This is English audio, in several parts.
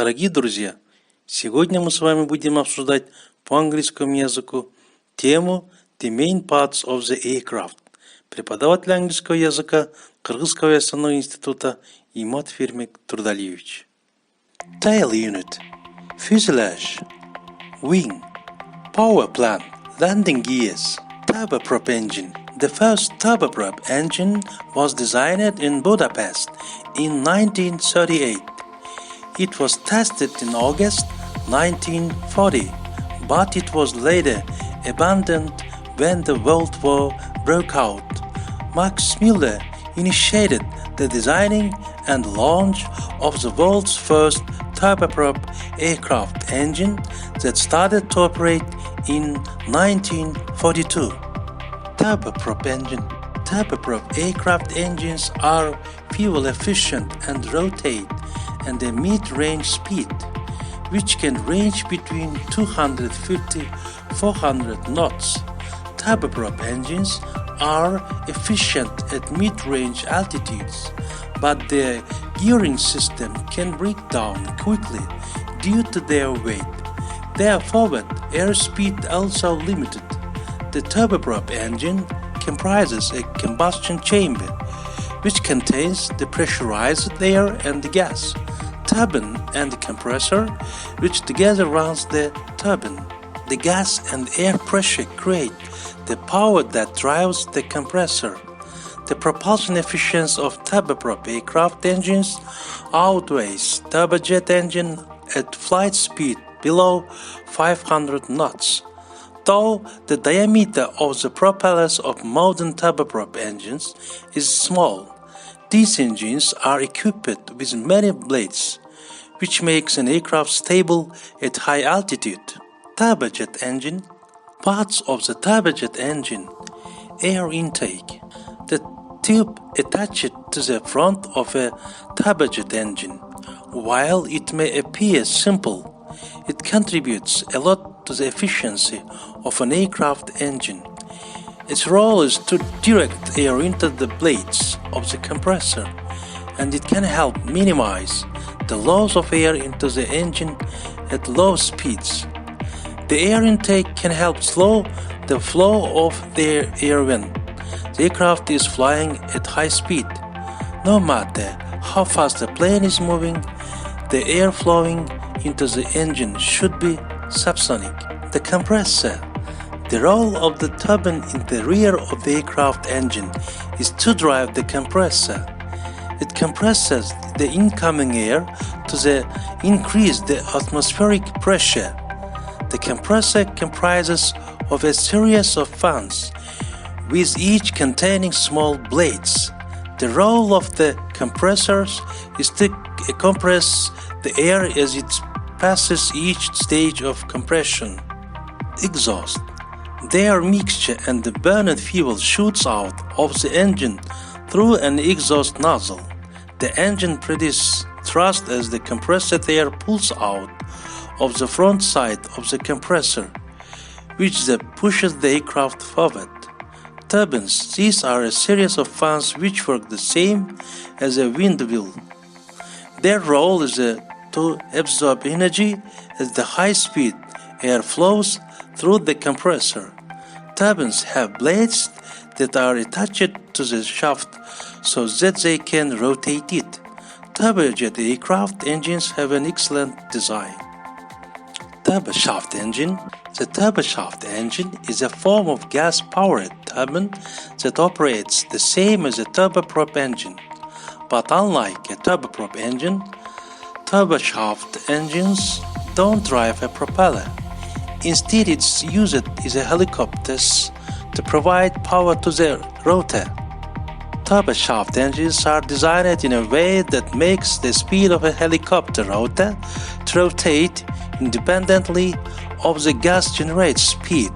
Дорогие друзья, сегодня мы с вами будем обсуждать по английскому языку тему The Main Parts of the Aircraft. Преподаватель английского языка Кыргызского авиационного института Иматов Э. Tail unit, fuselage, wing, power plant, landing gears, turboprop engine. The first turboprop engine was designed in Budapest in 1938. It was tested in August 1940, but it was later abandoned when the World War broke out. Max Müller initiated the designing and launch of the world's first turboprop aircraft engine that started to operate in 1942. Turboprop engine. Turboprop aircraft engines are fuel efficient and rotate and a mid-range speed, which can range between 250-400 knots. Turboprop engines are efficient at mid-range altitudes, but their gearing system can break down quickly due to their weight. Their forward airspeed also limited. The turboprop engine comprises a combustion chamber, which contains the pressurized air and the gas, turbine and the compressor, which together runs the turbine. The gas and air pressure create the power that drives the compressor. The propulsion efficiency of turboprop aircraft engines outweighs turbojet engine at flight speed below 500 knots. Though the diameter of the propellers of modern turboprop engines is small, these engines are equipped with many blades, which makes an aircraft stable at high altitude. Turbojet engine. Parts of the turbojet engine. Air intake. The tube attached to the front of a turbojet engine. While it may appear simple, it contributes a lot to the efficiency of an aircraft engine. Its role is to direct air into the blades of the compressor, and it can help minimize the loss of air into the engine at low speeds. The air intake can help slow the flow of the air when the aircraft is flying at high speed. No matter how fast the plane is moving, the air flowing into the engine should be subsonic. The compressor. The role of the turbine in the rear of the aircraft engine is to drive the compressor. It compresses the incoming air to increase the atmospheric pressure. The compressor comprises of a series of fans, with each containing small blades. The role of the compressors is to compress the air as it passes each stage of compression. Exhaust. Their mixture and the burned fuel shoots out of the engine through an exhaust nozzle. The engine produces thrust as the compressed air pulls out of the front side of the compressor, which then pushes the aircraft forward. Turbines. These are a series of fans which work the same as a wind wheel. Their role is to absorb energy as the high-speed air flows through the compressor. Turbines have blades that are attached to the shaft so that they can rotate it. Turbojet aircraft engines have an excellent design. Turboshaft engine. The turboshaft engine is a form of gas-powered turbine that operates the same as a turboprop engine. But unlike a turboprop engine, turboshaft engines don't drive a propeller. Instead, it's used as a helicopters to provide power to the rotor. Turboshaft engines are designed in a way that makes the speed of a helicopter rotor to rotate independently of the gas generated speed.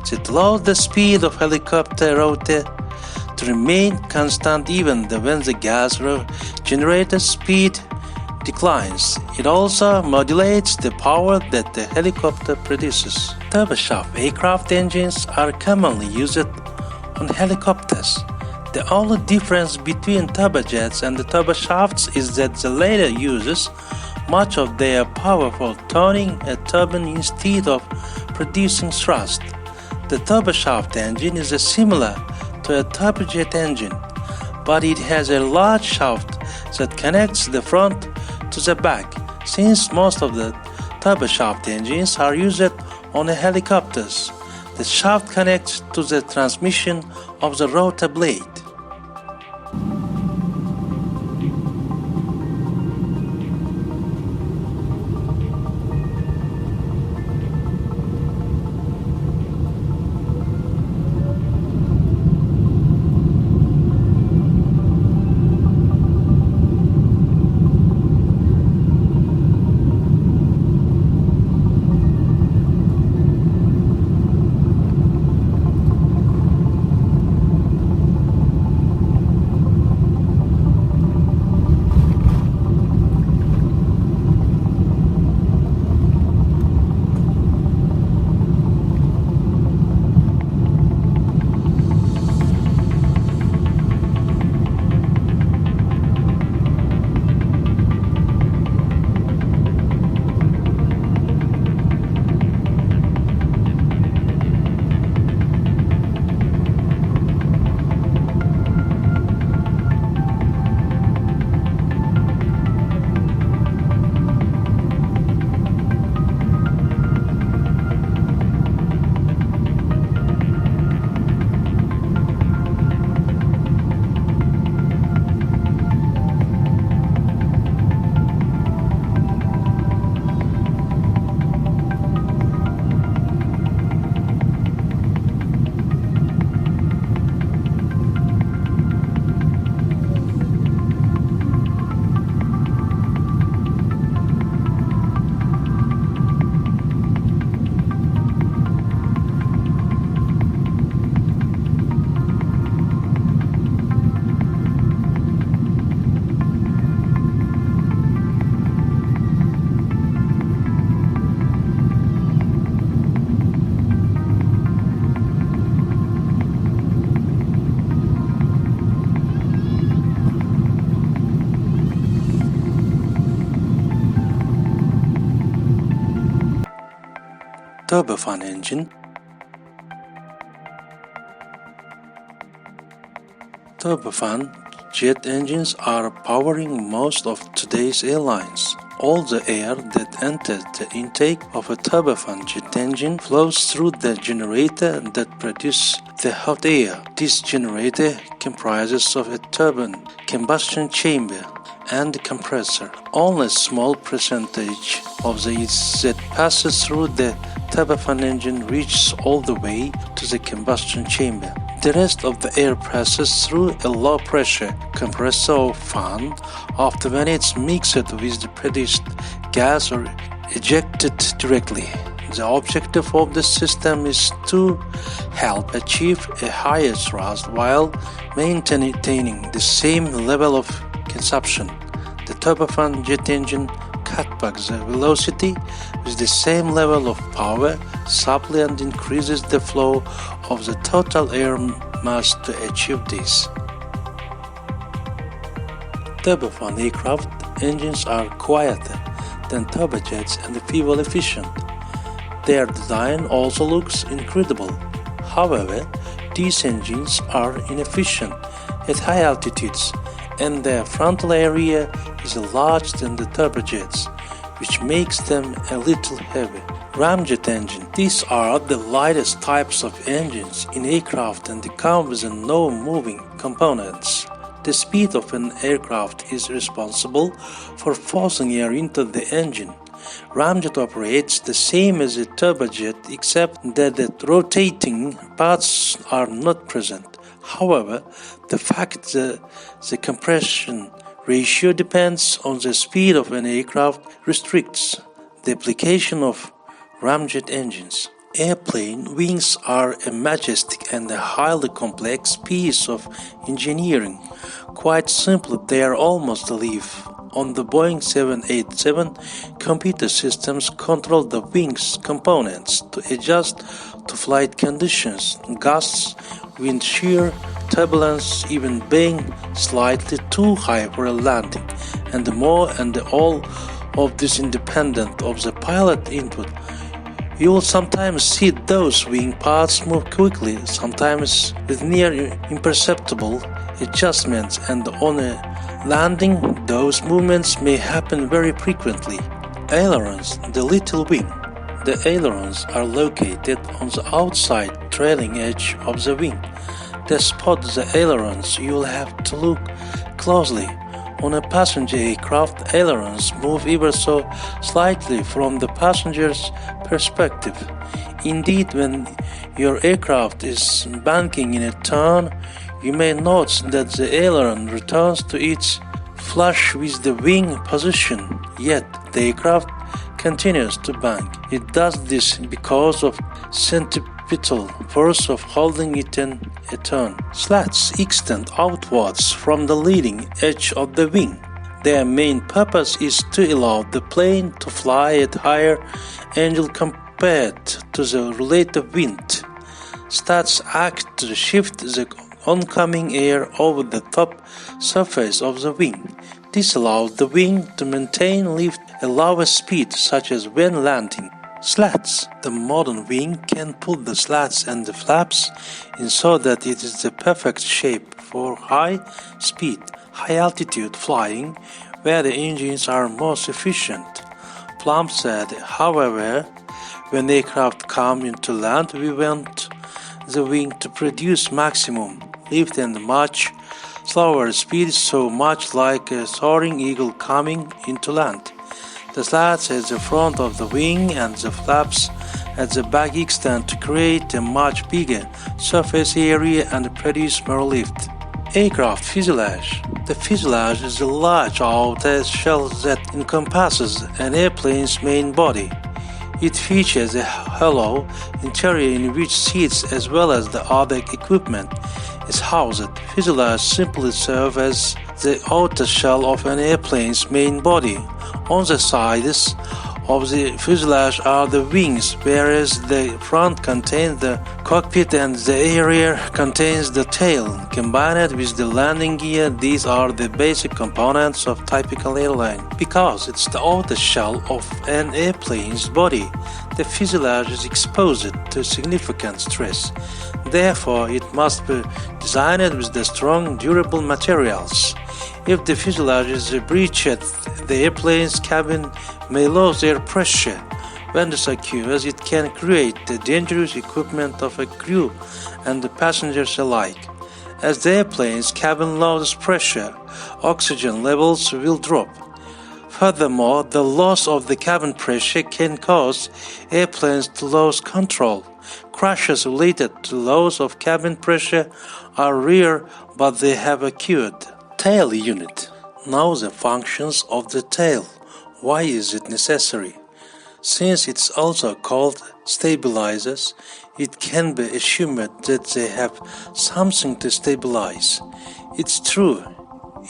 That allows the speed of helicopter rotor to remain constant even when the gas generated speed declines. It also modulates the power that the helicopter produces. Turboshaft aircraft engines are commonly used on helicopters. The only difference between turbojets and the turbofans is that the latter uses much of their power for turning a turbine instead of producing thrust. The turboshaft engine is similar to a turbojet engine, but it has a large shaft that connects the front to the back. Since most of the turboshaft engines are used on helicopters, the shaft connects to the transmission of the rotor blade. Turbofan engine. Turbofan jet engines are powering most of today's airlines. All the air that enters the intake of a turbofan jet engine flows through the generator that produces the hot air. This generator comprises of a turbine, combustion chamber, and compressor. Only a small percentage of the heat that passes through the turbofan engine reaches all the way to the combustion chamber. The rest of the air passes through a low-pressure compressor or fan after when it's mixed with the produced gas or ejected directly. The objective of the system is to help achieve a higher thrust while maintaining the same level of consumption. The turbofan jet engine cutbacks the velocity with the same level of power supply and increases the flow of the total air mass to achieve this. Turbofan aircraft engines are quieter than turbojets and fuel efficient. Their design also looks incredible. However, these engines are inefficient at high altitudes, and their frontal area is larger than the turbojets, which makes them a little heavy. Ramjet engine. These are the lightest types of engines in aircraft and they come with no moving components. The speed of an aircraft is responsible for forcing air into the engine. Ramjet operates the same as a turbojet except that the rotating parts are not present. However, the fact that the compression ratio depends on the speed of an aircraft restricts the application of ramjet engines. Airplane wings are a majestic and a highly complex piece of engineering. Quite simply, they are almost alive. On the Boeing 787, computer systems control the wings components to adjust to flight conditions, gusts, wind shear, turbulence, even being slightly too high for a landing, and all of this independent of the pilot input. You will sometimes see those wing parts move quickly, sometimes with near imperceptible adjustments, and on a landing, those movements may happen very frequently. Ailerons, the little wing. The ailerons are located on the outside trailing edge of the wing. To spot the ailerons, you will have to look closely. On a passenger aircraft, ailerons move ever so slightly from the passenger's perspective. Indeed, when your aircraft is banking in a turn, you may notice that the aileron returns to its flush with the wing position, yet the aircraft continues to bank. It does this because of centripetal force of holding it in a turn. Slats extend outwards from the leading edge of the wing. Their main purpose is to allow the plane to fly at higher angle compared to the relative wind. Slats act to shift the oncoming air over the top surface of the wing. This allows the wing to maintain lift at lower speed, such as when landing. Slats. The modern wing can put the slats and the flaps in so that it is the perfect shape for high speed, high altitude flying, where the engines are most efficient. Plum said, however, when the aircraft come into land, we want the wing to produce maximum lift and much slower speed, so much like a soaring eagle coming into land. The slats at the front of the wing and the flaps at the back extend to create a much bigger surface area and produce more lift. Aircraft fuselage. The fuselage is a large outer shell that encompasses an airplane's main body. It features a hollow interior in which seats as well as the other equipment is housed. Fuselage simply serve as the outer shell of an airplane's main body. On the sides of the fuselage are the wings, whereas the front contains the cockpit and the rear contains the tail. Combined with the landing gear, these are the basic components of typical airline. Because it's the outer shell of an airplane's body, the fuselage is exposed to significant stress. Therefore, it must be designed with the strong, durable materials. If the fuselage is breached, the airplane's cabin may lose air pressure. When this occurs, it can create the dangerous equipment of a crew and the passengers alike. As the airplane's cabin loses pressure, oxygen levels will drop. Furthermore, the loss of the cabin pressure can cause airplanes to lose control. Crashes related to loss of cabin pressure are rare, but they have occurred. Tail unit. Now the functions of the tail. Why is it necessary? Since it's also called stabilizers, it can be assumed that they have something to stabilize. It's true.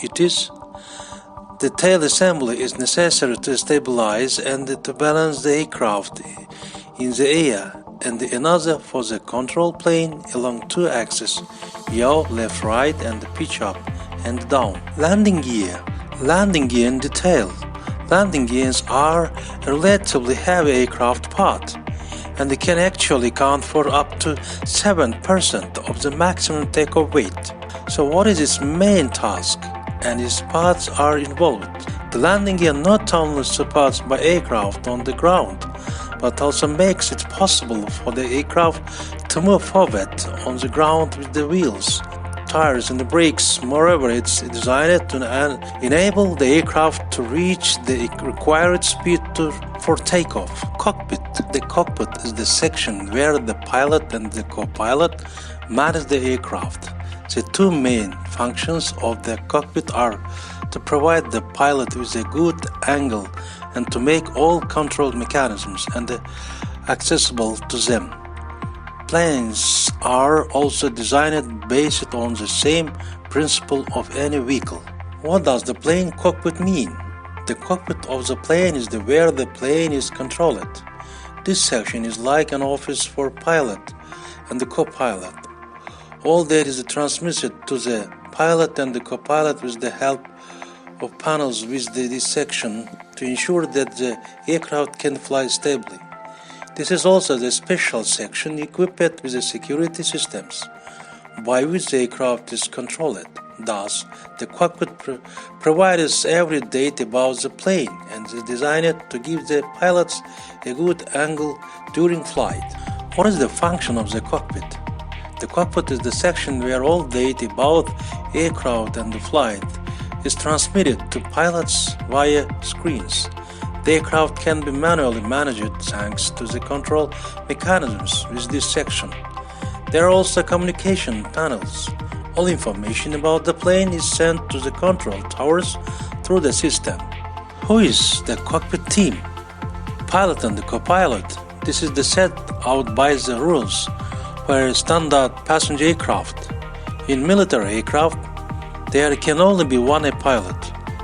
It is. The tail assembly is necessary to stabilize and to balance the aircraft in the air, and another for the control plane along two axes, yaw, left, right, and pitch up and down. Landing gear. Landing gear and the tail. Landing gears are a relatively heavy aircraft part, and they can actually count for up to 7% of the maximum takeoff weight. So what is its main task? And its parts are involved. The landing gear not only supports by aircraft on the ground, but also makes it possible for the aircraft to move forward on the ground with the wheels, tires and the brakes. Moreover, it's designed to enable the aircraft to reach the required speed for takeoff. Cockpit. The cockpit is the section where the pilot and the co-pilot manage the aircraft. The two main functions of the cockpit are to provide the pilot with a good angle and to make all control mechanisms accessible to them. Planes are also designed based on the same principle of any vehicle. What does the plane cockpit mean? The cockpit of the plane is where the plane is controlled. This section is like an office for pilot and the co-pilot. All data is transmitted to the pilot and the co-pilot with the help of panels with this section to ensure that the aircraft can fly stably. This is also the special section equipped with the security systems by which the aircraft is controlled. Thus, the cockpit provides every data about the plane and is designed to give the pilots a good angle during flight. What is the function of the cockpit? The cockpit is the section where all data about aircraft and the flight is transmitted to pilots via screens. The aircraft can be manually managed thanks to the control mechanisms with this section. There are also communication panels. All information about the plane is sent to the control towers through the system. Who is the cockpit team? Pilot and the co-pilot. This is the set out by the rules for standard passenger aircraft. In military aircraft, there can only be one pilot,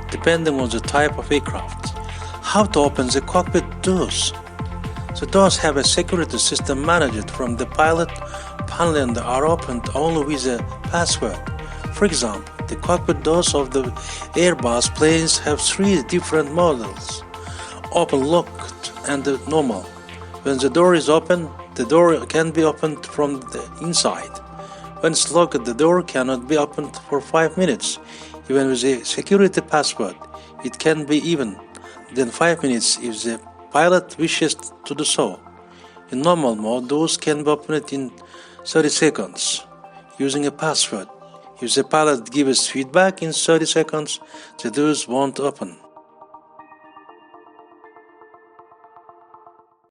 depending on the type of aircraft. How to open the cockpit doors? The doors have a security system managed from the pilot panel and are opened only with a password. For example, the cockpit doors of the Airbus planes have 3 different models: open, locked, and normal. When the door is open, the door can be opened from the inside. When it's locked, the door cannot be opened for 5 minutes. Even with a security password, it can be even than 5 minutes if the pilot wishes to do so. In normal mode, doors can be opened in 30 seconds using a password. If the pilot gives feedback in 30 seconds, the doors won't open.